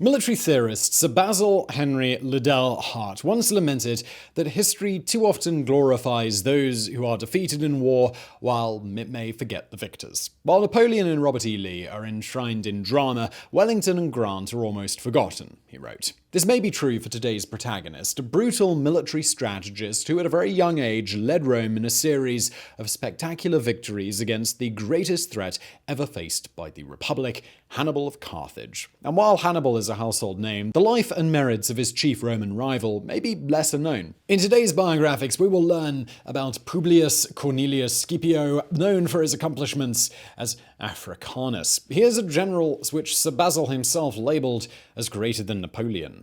Military theorist Sir Basil Henry Liddell Hart once lamented that history too often glorifies those who are defeated in war, while it may forget the victors. While Napoleon and Robert E. Lee are enshrined in drama, Wellington and Grant are almost forgotten, he wrote. This may be true for today's protagonist, a brutal military strategist who at a very young age led Rome in a series of spectacular victories against the greatest threat ever faced by the Republic, Hannibal of Carthage. And while Hannibal is a household name, the life and merits of his chief Roman rival may be lesser known. In today's Biographics, we will learn about Publius Cornelius Scipio, known for his accomplishments as Africanus. Here's a general which Sir Basil himself labelled as greater than Napoleon.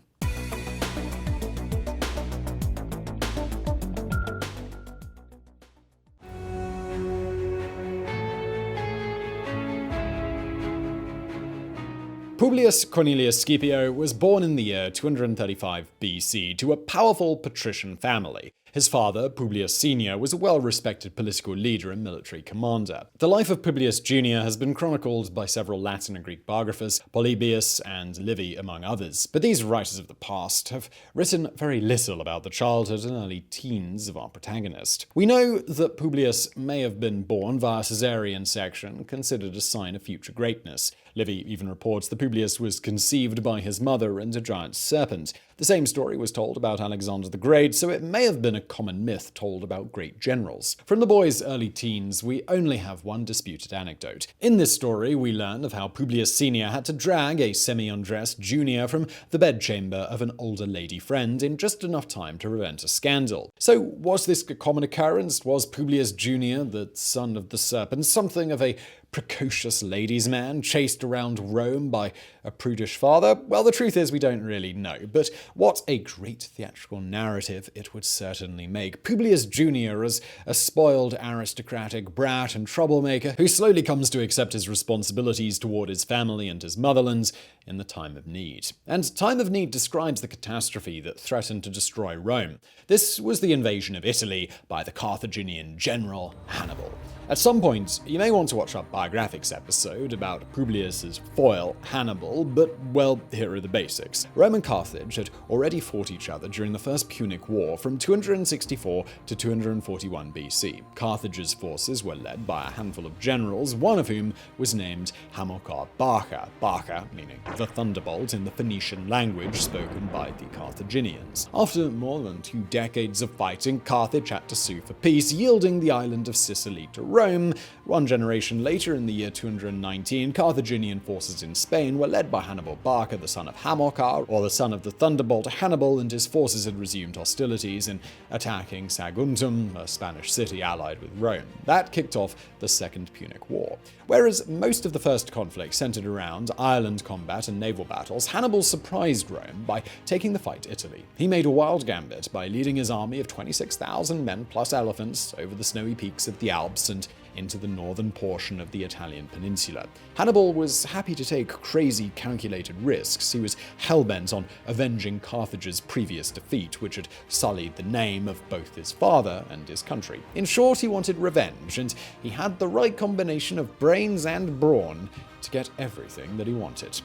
Publius Cornelius Scipio was born in the year 235 BC to a powerful patrician family. His father, Publius Senior, was a well-respected political leader and military commander. The life of Publius Junior has been chronicled by several Latin and Greek biographers, Polybius and Livy among others. But these writers of the past have written very little about the childhood and early teens of our protagonist. We know that Publius may have been born via caesarean section, considered a sign of future greatness. Livy even reports that Publius was conceived by his mother and a giant serpent. The same story was told about Alexander the Great, so it may have been a common myth told about great generals. From the boy's early teens, we only have one disputed anecdote. In this story, we learn of how Publius Senior had to drag a semi-undressed junior from the bedchamber of an older lady friend in just enough time to prevent a scandal. So, was this a common occurrence? Was Publius Junior, the son of the serpent, something of a precocious ladies' man chased around Rome by a prudish father? Well, the truth is we don't really know, but what a great theatrical narrative it would certainly make. Publius Junior as a spoiled aristocratic brat and troublemaker who slowly comes to accept his responsibilities toward his family and his motherland in the time of need. And time of need describes the catastrophe that threatened to destroy Rome. This was the invasion of Italy by the Carthaginian general Hannibal. At some point, you may want to watch our Biographics episode about Publius's foil, Hannibal, but, well, here are the basics. Rome and Carthage had already fought each other during the First Punic War from 264 to 241 BC. Carthage's forces were led by a handful of generals, one of whom was named Hamilcar Barca, Barca meaning the thunderbolt in the Phoenician language spoken by the Carthaginians. After more than 2 decades of fighting, Carthage had to sue for peace, yielding the island of Sicily to Rome. One generation later, in the year 219, Carthaginian forces in Spain were led by Hannibal Barca, the son of Hamilcar, or the son of the thunderbolt Hannibal, and his forces had resumed hostilities in attacking Saguntum, a Spanish city allied with Rome. That kicked off the Second Punic War. Whereas most of the first conflict centered around island combat and naval battles, Hannibal surprised Rome by taking the fight to Italy. He made a wild gambit by leading his army of 26,000 men plus elephants over the snowy peaks of the Alps and into the northern portion of the Italian peninsula. Hannibal was happy to take crazy, calculated risks. He was hell-bent on avenging Carthage's previous defeat, which had sullied the name of both his father and his country. In short, he wanted revenge, and he had the right combination of brains and brawn to get everything that he wanted.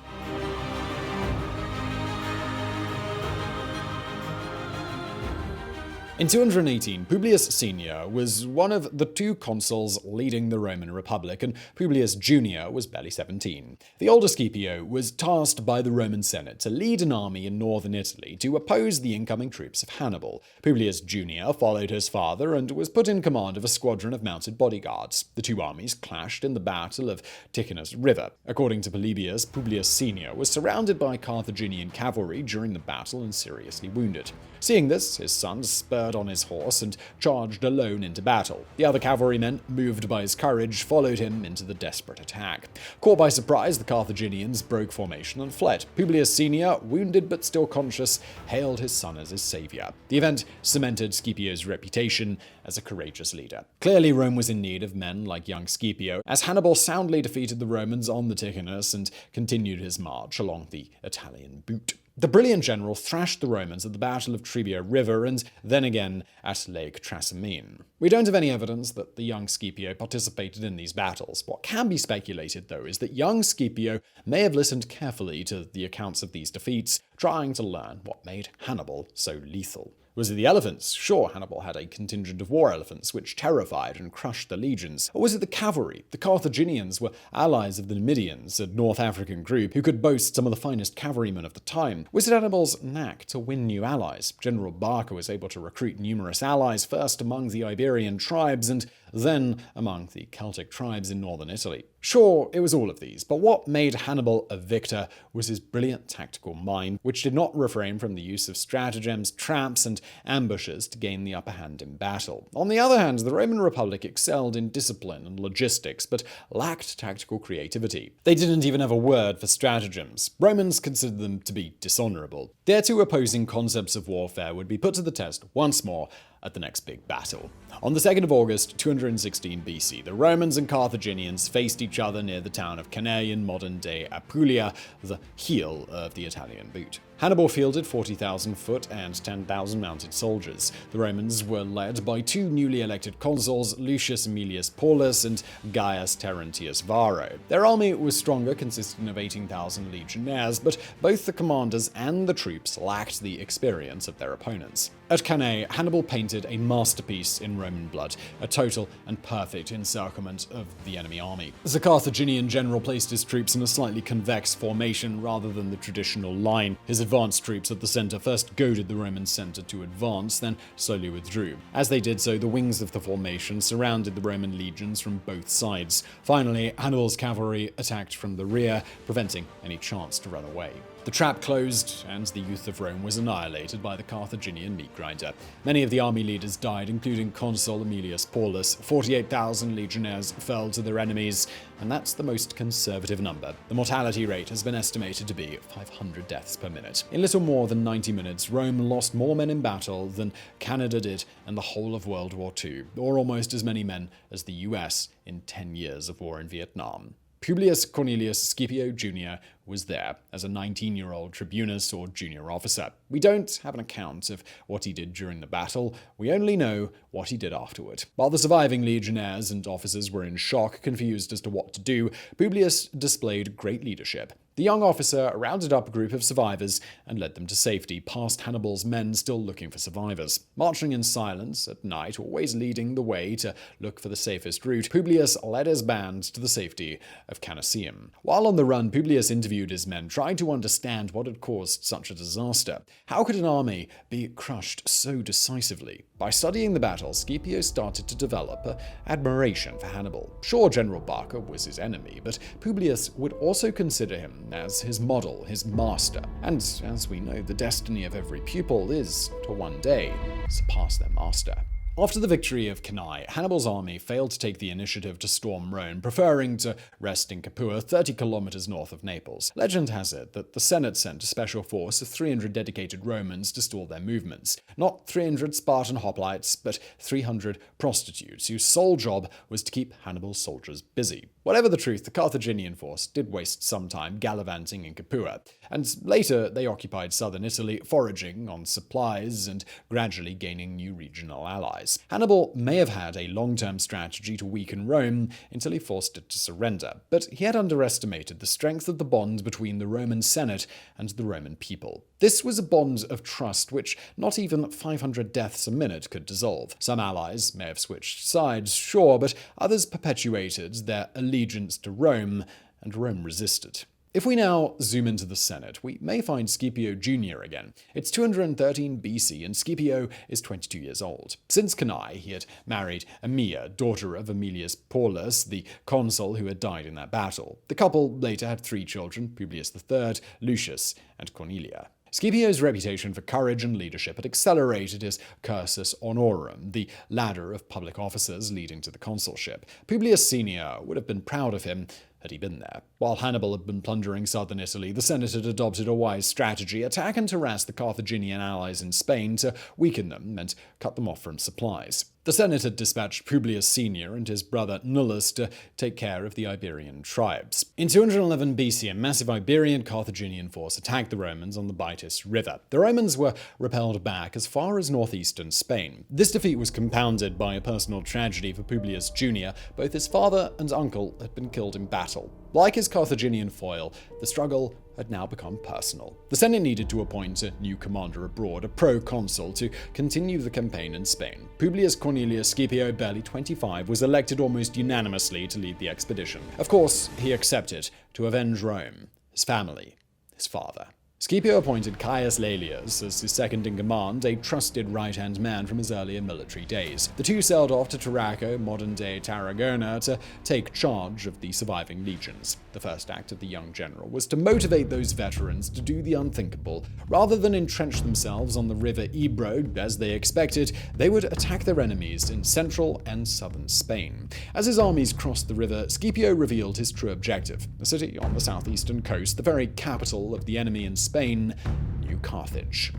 In 218, Publius Senior was one of the 2 consuls leading the Roman Republic, and Publius Junior was barely 17. The older Scipio was tasked by the Roman Senate to lead an army in northern Italy to oppose the incoming troops of Hannibal. Publius Junior followed his father and was put in command of a squadron of mounted bodyguards. The 2 armies clashed in the Battle of Ticinus River. According to Polybius, Publius Senior was surrounded by Carthaginian cavalry during the battle and seriously wounded. Seeing this, his son spurred on his horse and charged alone into battle. The other cavalrymen, moved by his courage, followed him into the desperate attack. Caught by surprise, the Carthaginians broke formation and fled. Publius Senior, wounded but still conscious, hailed his son as his savior. The event cemented Scipio's reputation as a courageous leader. Clearly, Rome was in need of men like young Scipio, as Hannibal soundly defeated the Romans on the Ticinus and continued his march along the Italian boot. The brilliant general thrashed the Romans at the Battle of Trebia River and then again at Lake Trasimene. We don't have any evidence that the young Scipio participated in these battles. What can be speculated, though, is that young Scipio may have listened carefully to the accounts of these defeats, trying to learn what made Hannibal so lethal. Was it the elephants? Sure, Hannibal had a contingent of war elephants which terrified and crushed the legions. Or was it the cavalry? The Carthaginians were allies of the Numidians, a North African group who could boast some of the finest cavalrymen of the time. Was it Hannibal's knack to win new allies? General Barca was able to recruit numerous allies, first among the Iberian tribes and then among the Celtic tribes in northern Italy. Sure, it was all of these, but what made Hannibal a victor was his brilliant tactical mind, which did not refrain from the use of stratagems, traps, and ambushes to gain the upper hand in battle. On the other hand, the Roman Republic excelled in discipline and logistics, but lacked tactical creativity. They didn't even have a word for stratagems. Romans considered them to be dishonorable. Their two opposing concepts of warfare would be put to the test once more at the next big battle. On the 2nd of August, 216 BC, the Romans and Carthaginians faced each other near the town of Cannae in modern-day Apulia, the heel of the Italian boot. Hannibal fielded 40,000 foot and 10,000 mounted soldiers. The Romans were led by two newly elected consuls, Lucius Aemilius Paulus and Gaius Terentius Varro. Their army was stronger, consisting of 18,000 legionaries, but both the commanders and the troops lacked the experience of their opponents. At Cannae, Hannibal painted a masterpiece in Roman blood, a total and perfect encirclement of the enemy army. The Carthaginian general placed his troops in a slightly convex formation rather than the traditional line. His advanced troops at the center first goaded the Roman center to advance, then slowly withdrew. As they did so, the wings of the formation surrounded the Roman legions from both sides. Finally, Hannibal's cavalry attacked from the rear, preventing any chance to run away. The trap closed, and the youth of Rome was annihilated by the Carthaginian meat grinder. Many of the army leaders died, including Consul Aemilius Paulus. 48,000 legionnaires fell to their enemies, and that's the most conservative number. The mortality rate has been estimated to be 500 deaths per minute. In little more than 90 minutes, Rome lost more men in battle than Canada did in the whole of World War II, or almost as many men as the US in 10 years of war in Vietnam. Publius Cornelius Scipio Jr. was there as a 19-year-old tribunus or junior officer. We don't have an account of what he did during the battle, we only know what he did afterward. While the surviving legionnaires and officers were in shock, confused as to what to do, Publius displayed great leadership. The young officer rounded up a group of survivors and led them to safety, past Hannibal's men still looking for survivors. Marching in silence at night, always leading the way to look for the safest route, Publius led his band to the safety of Cannae. While on the run, Publius interviewed his men, trying to understand what had caused such a disaster. How could an army be crushed so decisively? By studying the battle, Scipio started to develop an admiration for Hannibal. Sure, General Barca was his enemy, but Publius would also consider him as his model, his master. And as we know, the destiny of every pupil is to one day surpass their master. After the victory of Cannae, Hannibal's army failed to take the initiative to storm Rome, preferring to rest in Capua, 30 kilometers north of Naples. Legend has it that the Senate sent a special force of 300 dedicated Romans to stall their movements. Not 300 Spartan hoplites, but 300 prostitutes, whose sole job was to keep Hannibal's soldiers busy. Whatever the truth, the Carthaginian force did waste some time gallivanting in Capua, and later they occupied southern Italy, foraging on supplies and gradually gaining new regional allies. Hannibal may have had a long-term strategy to weaken Rome until he forced it to surrender, but he had underestimated the strength of the bond between the Roman Senate and the Roman people. This was a bond of trust which not even 500 deaths a minute could dissolve. Some allies may have switched sides, sure, but others perpetuated their allegiance to Rome, and Rome resisted. If we now zoom into the Senate, we may find Scipio Jr. again. It's 213 BC, and Scipio is 22 years old. Since Cannae, he had married Aemia, daughter of Aemilius Paulus, the consul who had died in that battle. The couple later had 3 children, Publius III, Lucius, and Cornelia. Scipio's reputation for courage and leadership had accelerated his cursus honorum, the ladder of public officers leading to the consulship. Publius Senior would have been proud of him had he been there. While Hannibal had been plundering southern Italy, the Senate had adopted a wise strategy: attack and harass the Carthaginian allies in Spain to weaken them and cut them off from supplies. The Senate had dispatched Publius Senior and his brother Nullus to take care of the Iberian tribes. In 211 BC, a massive Iberian Carthaginian force attacked the Romans on the Bitis River. The Romans were repelled back as far as northeastern Spain. This defeat was compounded by a personal tragedy for Publius Jr. Both his father and uncle had been killed in battle. Like his Carthaginian foil, the struggle had now become personal. The Senate needed to appoint a new commander abroad, a proconsul, to continue the campaign in Spain. Publius Cornelius Scipio, barely 25, was elected almost unanimously to lead the expedition. Of course, he accepted to avenge Rome, his family, his father. Scipio appointed Caius Laelius as his second-in-command, a trusted right-hand man from his earlier military days. The two sailed off to Tarraco, modern-day Tarragona, to take charge of the surviving legions. The first act of the young general was to motivate those veterans to do the unthinkable. Rather than entrench themselves on the river Ebro, as they expected, they would attack their enemies in central and southern Spain. As his armies crossed the river, Scipio revealed his true objective: a city on the southeastern coast, the very capital of the enemy in Spain, New Carthage.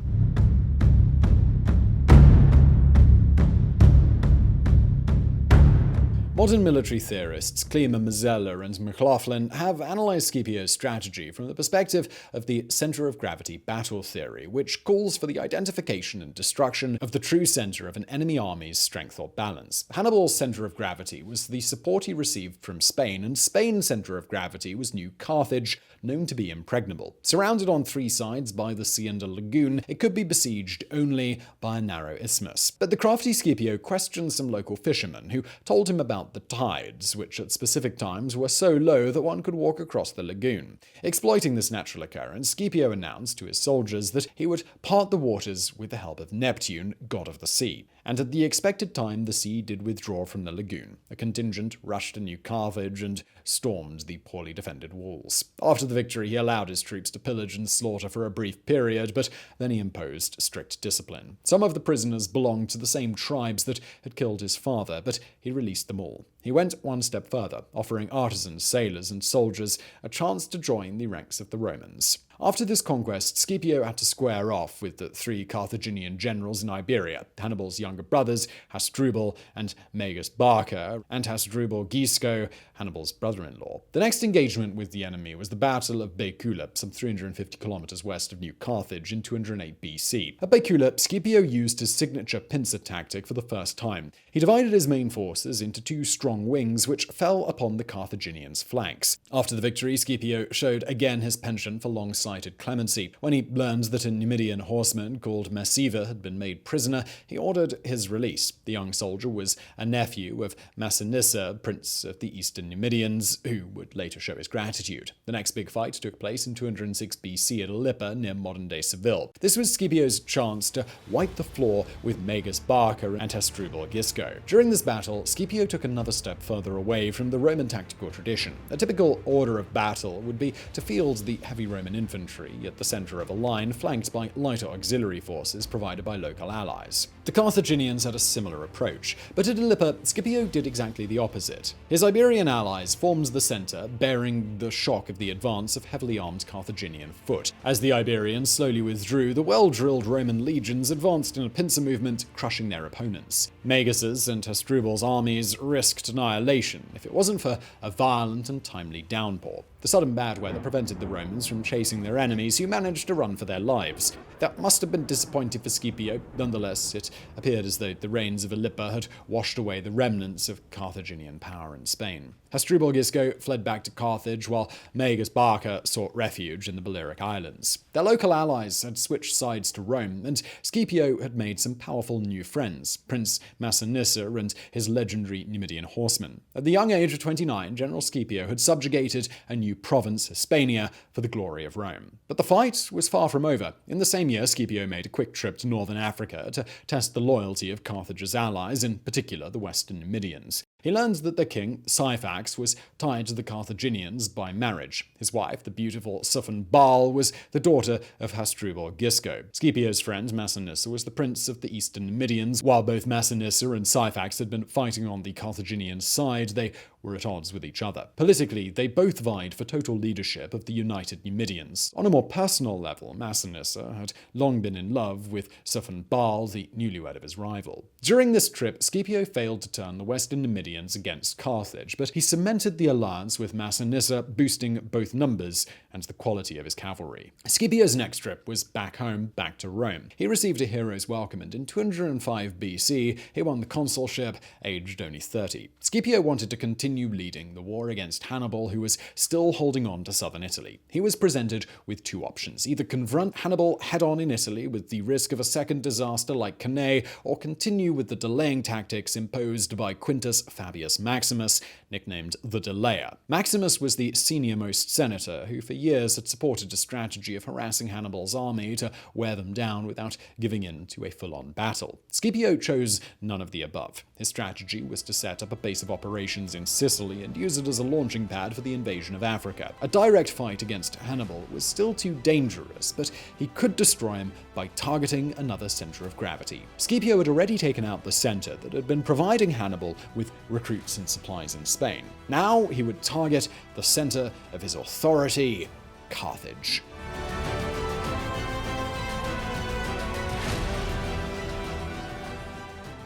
Modern military theorists Clema, Mazzella, and McLaughlin have analyzed Scipio's strategy from the perspective of the center of gravity battle theory, which calls for the identification and destruction of the true center of an enemy army's strength or balance. Hannibal's center of gravity was the support he received from Spain, and Spain's center of gravity was New Carthage, known to be impregnable. Surrounded on three sides by the sea and a lagoon, it could be besieged only by a narrow isthmus. But the crafty Scipio questioned some local fishermen, who told him about the tides, which at specific times were so low that one could walk across the lagoon. Exploiting this natural occurrence, Scipio announced to his soldiers that he would part the waters with the help of Neptune, god of the sea. And at the expected time, the sea did withdraw from the lagoon. A contingent rushed to New Carthage and stormed the poorly defended walls. After the victory, he allowed his troops to pillage and slaughter for a brief period, but then he imposed strict discipline. Some of the prisoners belonged to the same tribes that had killed his father, but he released them all. He went one step further, offering artisans, sailors, and soldiers a chance to join the ranks of the Romans. After this conquest, Scipio had to square off with the three Carthaginian generals in Iberia: Hannibal's younger brothers, Hasdrubal and Magus Barca, and Hasdrubal Gisco, Hannibal's brother-in-law. The next engagement with the enemy was the Battle of Baecula, some 350 kilometers west of New Carthage, in 208 BC. At Baecula, Scipio used his signature pincer tactic for the first time. He divided his main forces into two strong wings, which fell upon the Carthaginians' flanks. After the victory, Scipio showed again his penchant for long-sighted clemency. When he learned that a Numidian horseman called Massiva had been made prisoner, he ordered his release. The young soldier was a nephew of Massinissa, prince of the eastern Numidians, who would later show his gratitude. The next big fight took place in 206 BC at Alyppa, near modern-day Seville. This was Scipio's chance to wipe the floor with Magus Barca and Hasdrubal Gisco. During this battle, Scipio took another step further away from the Roman tactical tradition. A typical order of battle would be to field the heavy Roman infantry at the center of a line, flanked by lighter auxiliary forces provided by local allies. The Carthaginians had a similar approach, but at Alyppa, Scipio did exactly the opposite. His Iberian allies formed the center, bearing the shock of the advance of heavily armed Carthaginian foot. As the Iberians slowly withdrew, the well-drilled Roman legions advanced in a pincer movement, crushing their opponents. Magus's and Hasdrubal's armies risked annihilation if it wasn't for a violent and timely downpour. The sudden bad weather prevented the Romans from chasing their enemies, who managed to run for their lives. That must have been disappointing for Scipio. Nonetheless, it appeared as though the rains of Alyppa had washed away the remnants of Carthaginian power in Spain. Hasdrubal Gisco fled back to Carthage, while Magus Barca sought refuge in the Balearic Islands. Their local allies had switched sides to Rome, and Scipio had made some powerful new friends: Prince Massinissa and his legendary Numidian horsemen. At the young age of 29, General Scipio had subjugated a new province, Hispania, for the glory of Rome. But the fight was far from over. In the same year, Scipio made a quick trip to northern Africa to test the loyalty of Carthage's allies, in particular the western Numidians. He learned that the king, Syphax, was tied to the Carthaginians by marriage. His wife, the beautiful Suffenbal, was the daughter of Hasdrubal Gisco. Scipio's friend, Massinissa, was the prince of the eastern Numidians. While both Massinissa and Syphax had been fighting on the Carthaginian side, they were at odds with each other. Politically, they both vied for total leadership of the united Numidians. On a more personal level, Massinissa had long been in love with Suffenbal, the newlywed of his rival. During this trip, Scipio failed to turn the western Numidians against Carthage, but he cemented the alliance with Massinissa, boosting both numbers and the quality of his cavalry. Scipio's next trip was back home, back to Rome. He received a hero's welcome, and in 205 BC, he won the consulship, aged only 30. Scipio wanted to continue leading the war against Hannibal, who was still holding on to southern Italy. He was presented with two options: either confront Hannibal head-on in Italy with the risk of a second disaster like Cannae, or continue with the delaying tactics imposed by Quintus Fabius Maximus, nicknamed the Delayer. Maximus was the senior-most senator who for years had supported a strategy of harassing Hannibal's army to wear them down without giving in to a full-on battle. Scipio chose none of the above. His strategy was to set up a base of operations in Sicily and use it as a launching pad for the invasion of Africa. A direct fight against Hannibal was still too dangerous, but he could destroy him by targeting another center of gravity. Scipio had already taken out the center that had been providing Hannibal with recruits and supplies in Spain. Now he would target the center of his authority, Carthage.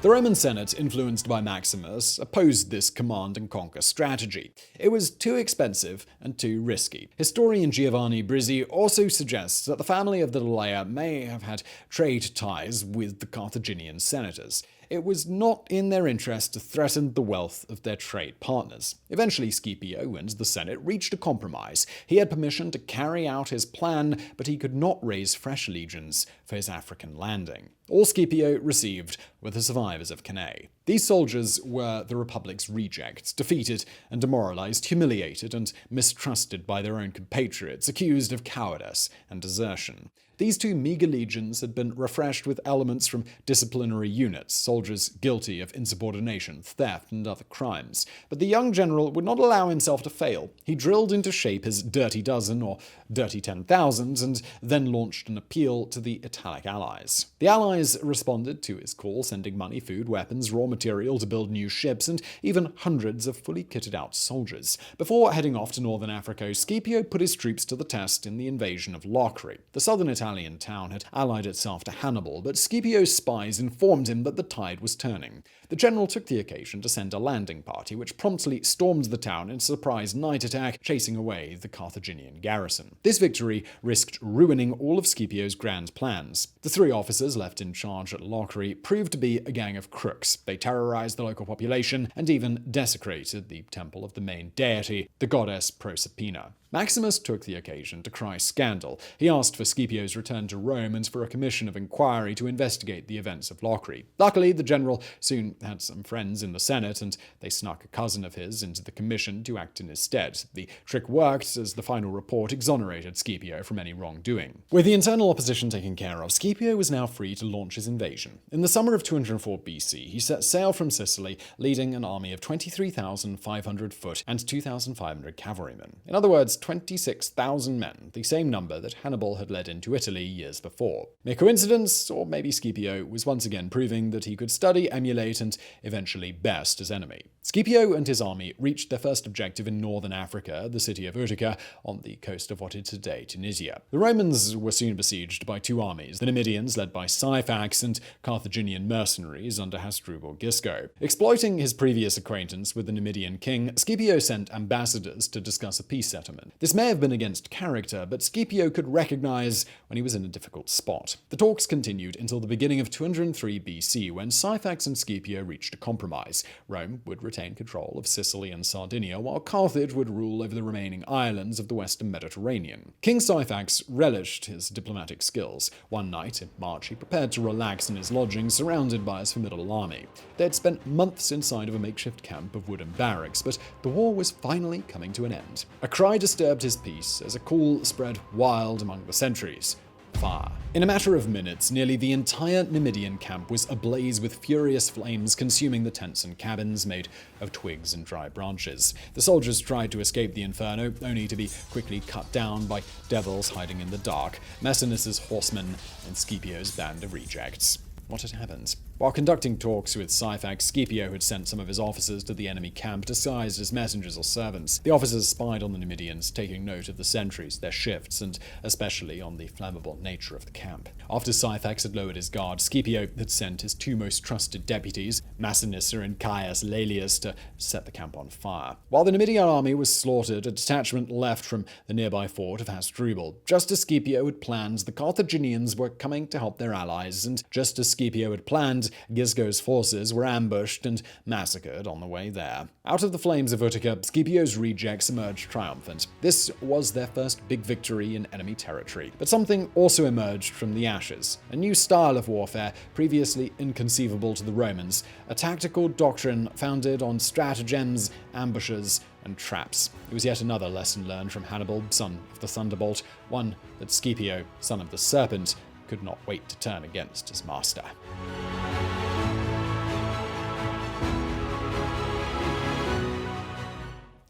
The Roman Senate, influenced by Maximus, opposed this command and conquer strategy. It was too expensive and too risky. Historian Giovanni Brizzi also suggests that the family of the Delayer may have had trade ties with the Carthaginian senators. It was not in their interest to threaten the wealth of their trade partners. Eventually, Scipio and the Senate reached a compromise. He had permission to carry out his plan, but he could not raise fresh legions for his African landing. All Scipio received were the survivors of Cannae. These soldiers were the Republic's rejects, defeated and demoralized, humiliated and mistrusted by their own compatriots, accused of cowardice and desertion. These two meager legions had been refreshed with elements from disciplinary units, soldiers guilty of insubordination, theft, and other crimes. But the young general would not allow himself to fail. He drilled into shape his dirty dozen, or dirty 10,000s, and then launched an appeal to the Italic allies. The allies responded to his call, sending money, food, weapons, raw material to build new ships, and even hundreds of fully kitted out soldiers. Before heading off to northern Africa, Scipio put his troops to the test in the invasion of Locri. The southern Italian town had allied itself to Hannibal, but Scipio's spies informed him that the tide was turning. The general took the occasion to send a landing party, which promptly stormed the town in a surprise night attack, chasing away the Carthaginian garrison. This victory risked ruining all of Scipio's grand plans. The three officers left in charge at Locri proved to be a gang of crooks. They terrorized the local population and even desecrated the temple of the main deity, the goddess Proserpina. Maximus took the occasion to cry scandal. He asked for Scipio's return to Rome and for a commission of inquiry to investigate the events of Locri. Luckily, the general soon had some friends in the Senate, and they snuck a cousin of his into the commission to act in his stead. The trick worked, as the final report exonerated Scipio from any wrongdoing. With the internal opposition taken care of, Scipio was now free to launch his invasion. In the summer of 204 BC, he set sail from Sicily, leading an army of 23,500 foot and 2,500 cavalrymen. In other words, 26,000 men, the same number that Hannibal had led into Italy years before. Mere coincidence, or maybe Scipio was once again proving that he could study, emulate, and eventually best his enemy. Scipio and his army reached their first objective in northern Africa, the city of Utica, on the coast of what is today Tunisia. The Romans were soon besieged by two armies, the Numidians led by Syphax and Carthaginian mercenaries under Hasdrubal Gisco. Exploiting his previous acquaintance with the Numidian king, Scipio sent ambassadors to discuss a peace settlement. This may have been against character, but Scipio could recognize when he was in a difficult spot. The talks continued until the beginning of 203 BC, when Syphax and Scipio reached a compromise. Rome would retain control of Sicily and Sardinia, while Carthage would rule over the remaining islands of the western Mediterranean. King Syphax relished his diplomatic skills. One night in March, he prepared to relax in his lodging, surrounded by his formidable army. They had spent months inside of a makeshift camp of wooden barracks, but the war was finally coming to an end. A cry disturbed his peace as a call spread wild among the sentries. Fire. In a matter of minutes, nearly the entire Numidian camp was ablaze with furious flames consuming the tents and cabins made of twigs and dry branches. The soldiers tried to escape the inferno, only to be quickly cut down by devils hiding in the dark, Masinnis's horsemen, and Scipio's band of rejects. What had happened? While conducting talks with Syphax, Scipio had sent some of his officers to the enemy camp disguised as messengers or servants. The officers spied on the Numidians, taking note of the sentries, their shifts, and especially on the flammable nature of the camp. After Syphax had lowered his guard, Scipio had sent his two most trusted deputies, Massinissa and Caius Laelius, to set the camp on fire. While the Numidian army was slaughtered, a detachment left from the nearby fort of Hasdrubal. Just as Scipio had planned, the Carthaginians were coming to help their allies, and just as Scipio had planned, Gisco's forces were ambushed and massacred on the way there. Out of the flames of Utica, Scipio's rejects emerged triumphant. This was their first big victory in enemy territory. But something also emerged from the ashes. A new style of warfare, previously inconceivable to the Romans. A tactical doctrine founded on stratagems, ambushes, and traps. It was yet another lesson learned from Hannibal, son of the Thunderbolt, one that Scipio, son of the Serpent, could not wait to turn against his master.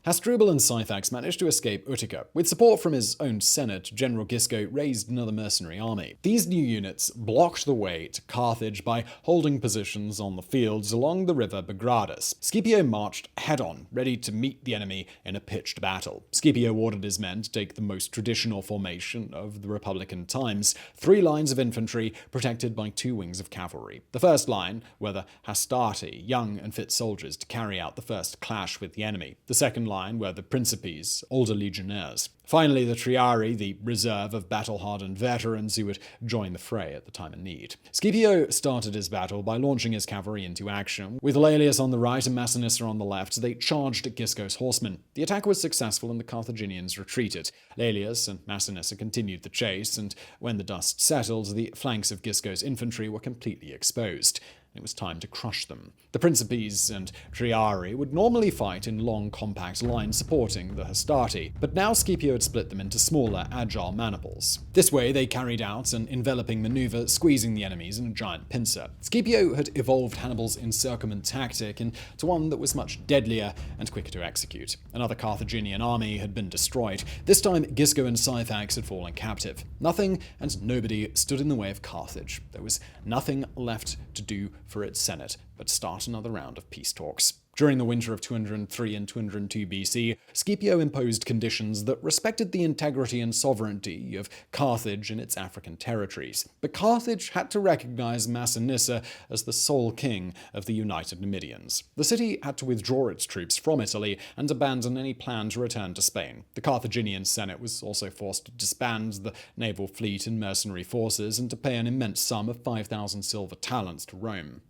Hasdrubal and Syphax managed to escape Utica. With support from his own senate, General Gisco raised another mercenary army. These new units blocked the way to Carthage by holding positions on the fields along the river Begradus. Scipio marched head-on, ready to meet the enemy in a pitched battle. Scipio ordered his men to take the most traditional formation of the Republican times, 3 lines of infantry protected by 2 wings of cavalry. The first line were the hastati, young and fit soldiers to carry out the first clash with the enemy. The second line were the principes, older legionnaires. Finally, the triarii, the reserve of battle-hardened veterans who would join the fray at the time of need. Scipio started his battle by launching his cavalry into action. With Laelius on the right and Massinissa on the left, they charged at Gisco's horsemen. The attack was successful and the Carthaginians retreated. Laelius and Massinissa continued the chase, and when the dust settled, the flanks of Gisco's infantry were completely exposed. It was time to crush them. The principes and triarii would normally fight in long, compact lines supporting the hastati, but now Scipio had split them into smaller, agile maniples. This way, they carried out an enveloping maneuver, squeezing the enemies in a giant pincer. Scipio had evolved Hannibal's encirclement tactic into one that was much deadlier and quicker to execute. Another Carthaginian army had been destroyed. This time, Gisco and Syphax had fallen captive. Nothing and nobody stood in the way of Carthage. There was nothing left to do for its senate but start another round of peace talks. During the winter of 203 and 202 BC, Scipio imposed conditions that respected the integrity and sovereignty of Carthage and its African territories. But Carthage had to recognize Massinissa as the sole king of the united Numidians. The city had to withdraw its troops from Italy and abandon any plan to return to Spain. The Carthaginian Senate was also forced to disband the naval fleet and mercenary forces and to pay an immense sum of 5,000 silver talents to Rome.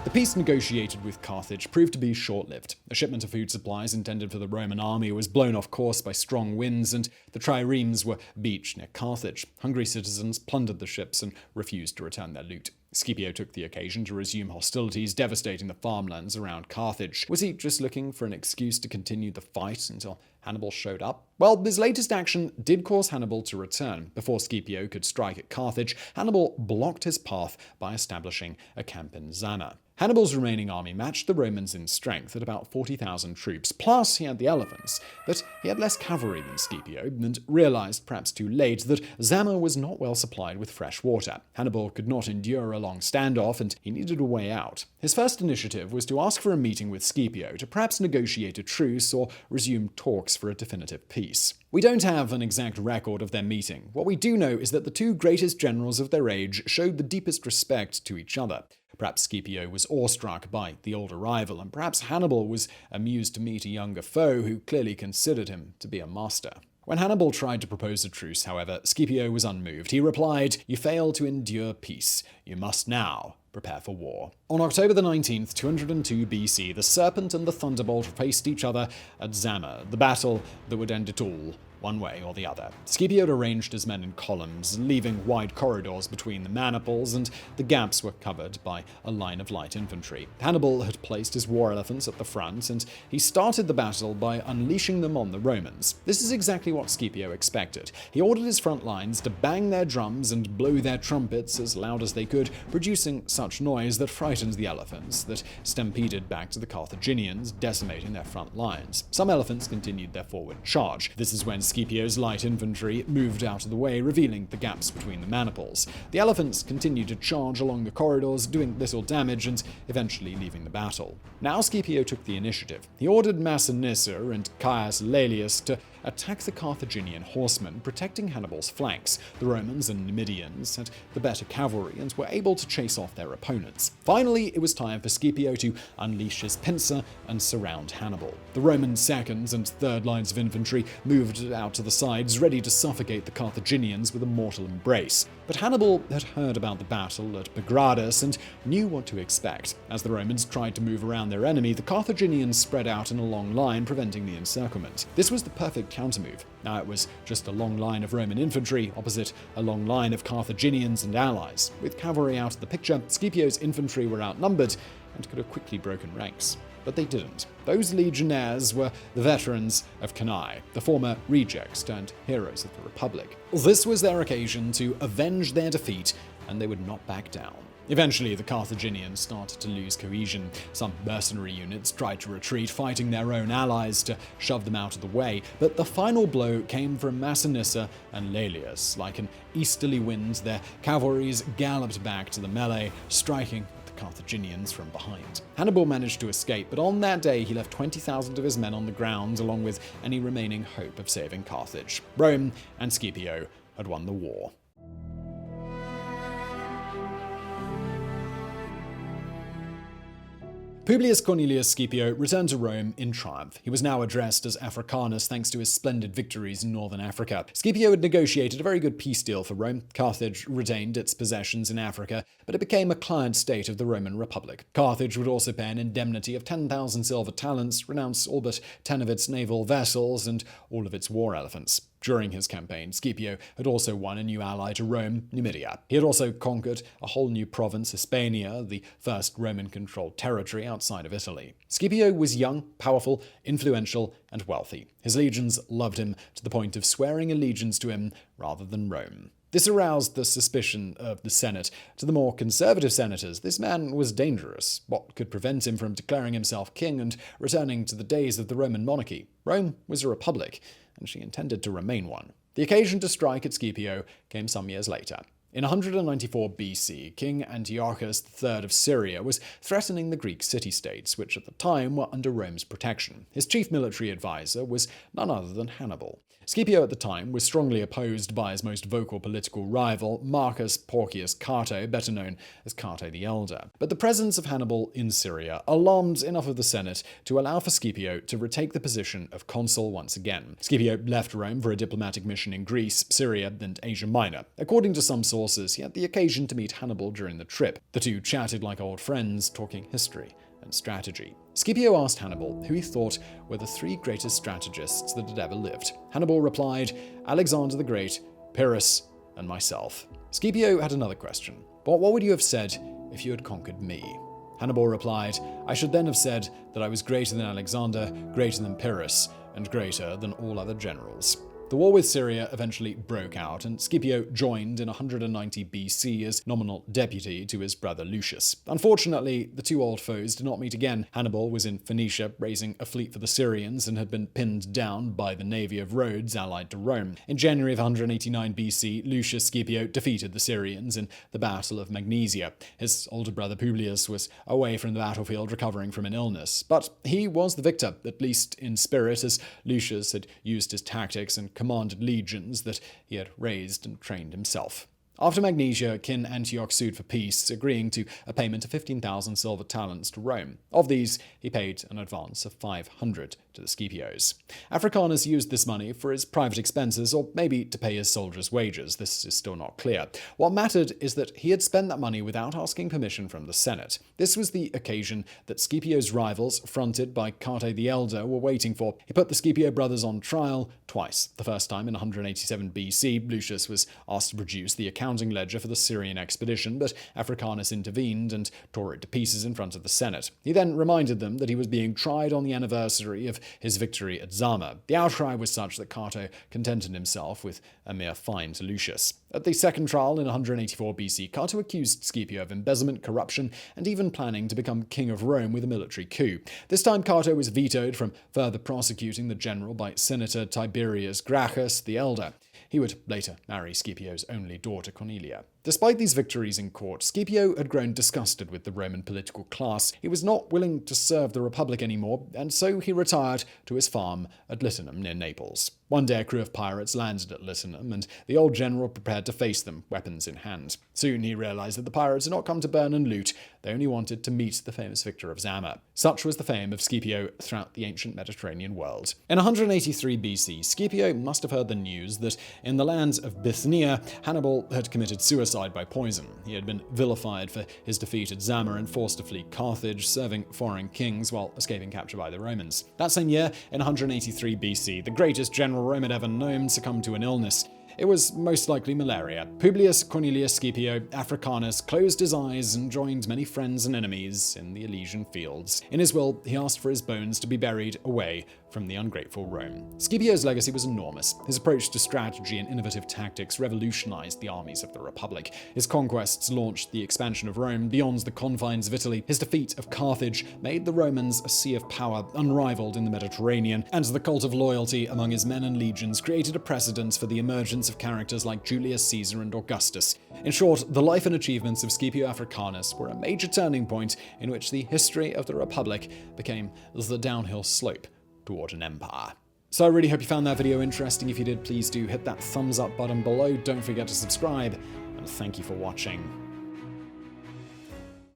The peace negotiated with Carthage proved to be short-lived. A shipment of food supplies intended for the Roman army was blown off course by strong winds, and the triremes were beached near Carthage. Hungry citizens plundered the ships and refused to return their loot. Scipio took the occasion to resume hostilities, devastating the farmlands around Carthage. Was he just looking for an excuse to continue the fight until Hannibal showed up? Well, his latest action did cause Hannibal to return. Before Scipio could strike at Carthage, Hannibal blocked his path by establishing a camp in Zama. Hannibal's remaining army matched the Romans in strength at about 40,000 troops, plus he had the elephants, but he had less cavalry than Scipio, and realized, perhaps too late, that Zama was not well supplied with fresh water. Hannibal could not endure a long standoff, and he needed a way out. His first initiative was to ask for a meeting with Scipio to perhaps negotiate a truce or resume talks for a definitive peace. We don't have an exact record of their meeting. What we do know is that the two greatest generals of their age showed the deepest respect to each other. Perhaps Scipio was awestruck by the older rival, and perhaps Hannibal was amused to meet a younger foe who clearly considered him to be a master. When Hannibal tried to propose a truce, however, Scipio was unmoved. He replied, "You fail to endure peace. You must now prepare for war." On October the 19th, 202 BC, the Serpent and the Thunderbolt faced each other at Zama, the battle that would end it all one way or the other. Scipio had arranged his men in columns, leaving wide corridors between the maniples, and the gaps were covered by a line of light infantry. Hannibal had placed his war elephants at the front, and he started the battle by unleashing them on the Romans. This is exactly what Scipio expected. He ordered his front lines to bang their drums and blow their trumpets as loud as they could, producing such noise that frightened the elephants, that stampeded back to the Carthaginians, decimating their front lines. Some elephants continued their forward charge. This is when Scipio's light infantry moved out of the way, revealing the gaps between the maniples. The elephants continued to charge along the corridors, doing little damage and eventually leaving the battle. Now Scipio took the initiative. He ordered Massinissa and Caius Laelius to attack the Carthaginian horsemen, protecting Hannibal's flanks. The Romans and Numidians had the better cavalry and were able to chase off their opponents. Finally, it was time for Scipio to unleash his pincer and surround Hannibal. The Roman second and third lines of infantry moved out to the sides, ready to suffocate the Carthaginians with a mortal embrace. But Hannibal had heard about the battle at Begradus and knew what to expect. As the Romans tried to move around their enemy, the Carthaginians spread out in a long line, preventing the encirclement. This was the perfect countermove. Now it was just a long line of Roman infantry opposite a long line of Carthaginians and allies. With cavalry out of the picture, Scipio's infantry were outnumbered and could have quickly broken ranks. But they didn't. Those legionnaires were the veterans of Cannae, the former rejects turned heroes of the Republic. This was their occasion to avenge their defeat, and they would not back down. Eventually, the Carthaginians started to lose cohesion. Some mercenary units tried to retreat, fighting their own allies to shove them out of the way, but the final blow came from Massinissa and Laelius. Like an easterly wind, their cavalries galloped back to the melee, striking the Carthaginians from behind. Hannibal managed to escape, but on that day he left 20,000 of his men on the ground, along with any remaining hope of saving Carthage. Rome and Scipio had won the war. Publius Cornelius Scipio returned to Rome in triumph. He was now addressed as Africanus thanks to his splendid victories in northern Africa. Scipio had negotiated a very good peace deal for Rome. Carthage retained its possessions in Africa, but it became a client state of the Roman Republic. Carthage would also pay an indemnity of 10,000 silver talents, renounce all but 10 of its naval vessels, and all of its war elephants. During his campaign, Scipio had also won a new ally to Rome, Numidia. He had also conquered a whole new province, Hispania, the first Roman-controlled territory outside of Italy. Scipio was young, powerful, influential, and wealthy. His legions loved him to the point of swearing allegiance to him rather than Rome. This aroused the suspicion of the Senate. To the more conservative senators, this man was dangerous. What could prevent him from declaring himself king and returning to the days of the Roman monarchy? Rome was a republic, and she intended to remain one. The occasion to strike at Scipio came some years later. In 194 BC, King Antiochus III of Syria was threatening the Greek city-states, which at the time were under Rome's protection. His chief military advisor was none other than Hannibal. Scipio at the time was strongly opposed by his most vocal political rival, Marcus Porcius Cato, better known as Cato the Elder. But the presence of Hannibal in Syria alarmed enough of the Senate to allow for Scipio to retake the position of consul once again. Scipio left Rome for a diplomatic mission in Greece, Syria, and Asia Minor. According to some sources, he had the occasion to meet Hannibal during the trip. The two chatted like old friends, talking history and strategy. Scipio asked Hannibal who he thought were the three greatest strategists that had ever lived. Hannibal replied, Alexander the Great, Pyrrhus, and myself. Scipio had another question. But what would you have said if you had conquered me? Hannibal replied, I should then have said that I was greater than Alexander, greater than Pyrrhus, and greater than all other generals. The war with Syria eventually broke out, and Scipio joined in 190 BC as nominal deputy to his brother Lucius. Unfortunately, the two old foes did not meet again. Hannibal was in Phoenicia, raising a fleet for the Syrians, and had been pinned down by the navy of Rhodes allied to Rome. In January of 189 BC, Lucius Scipio defeated the Syrians in the Battle of Magnesia. His older brother Publius was away from the battlefield recovering from an illness, but he was the victor, at least in spirit, as Lucius had used his tactics and commanded legions that he had raised and trained himself. After Magnesia, King Antioch sued for peace, agreeing to a payment of 15,000 silver talents to Rome. Of these, he paid an advance of 500 to the Scipios. Africanus used this money for his private expenses or maybe to pay his soldiers' wages. This is still not clear. What mattered is that he had spent that money without asking permission from the Senate. This was the occasion that Scipio's rivals, fronted by Carte the Elder, were waiting for. He put the Scipio brothers on trial twice. The first time in 187 BC, Lucius was asked to produce the accounting ledger for the Syrian expedition, but Africanus intervened and tore it to pieces in front of the Senate. He then reminded them that he was being tried on the anniversary of his victory at Zama. The outcry was such that Cato contented himself with a mere fine to Lucius. At the second trial in 184 BC, Cato accused Scipio of embezzlement, corruption, and even planning to become king of Rome with a military coup. This time Cato was vetoed from further prosecuting the general by Senator Tiberius Gracchus the Elder. He would later marry Scipio's only daughter, Cornelia. Despite these victories in court, Scipio had grown disgusted with the Roman political class. He was not willing to serve the Republic anymore, and so he retired to his farm at Liternum near Naples. One day a crew of pirates landed at Liternum, and the old general prepared to face them, weapons in hand. Soon he realized that the pirates had not come to burn and loot, they only wanted to meet the famous victor of Zama. Such was the fame of Scipio throughout the ancient Mediterranean world. In 183 BC, Scipio must have heard the news that in the lands of Bithynia, Hannibal had committed suicide by poison. He had been vilified for his defeat at Zama and forced to flee Carthage, serving foreign kings while escaping capture by the Romans. That same year, in 183 BC, the greatest general Rome had ever known succumbed to an illness. It was most likely malaria. Publius Cornelius Scipio Africanus closed his eyes and joined many friends and enemies in the Elysian fields. In his will, he asked for his bones to be buried away from the ungrateful Rome. Scipio's legacy was enormous. His approach to strategy and innovative tactics revolutionized the armies of the Republic. His conquests launched the expansion of Rome beyond the confines of Italy. His defeat of Carthage made the Romans a sea of power unrivaled in the Mediterranean, and the cult of loyalty among his men and legions created a precedent for the emergence of characters like Julius Caesar and Augustus. In short, the life and achievements of Scipio Africanus were a major turning point in which the history of the Republic became the downhill slope toward an empire. So I really hope you found that video interesting. If you did, please do hit that thumbs up button below. Don't forget to subscribe, and thank you for watching.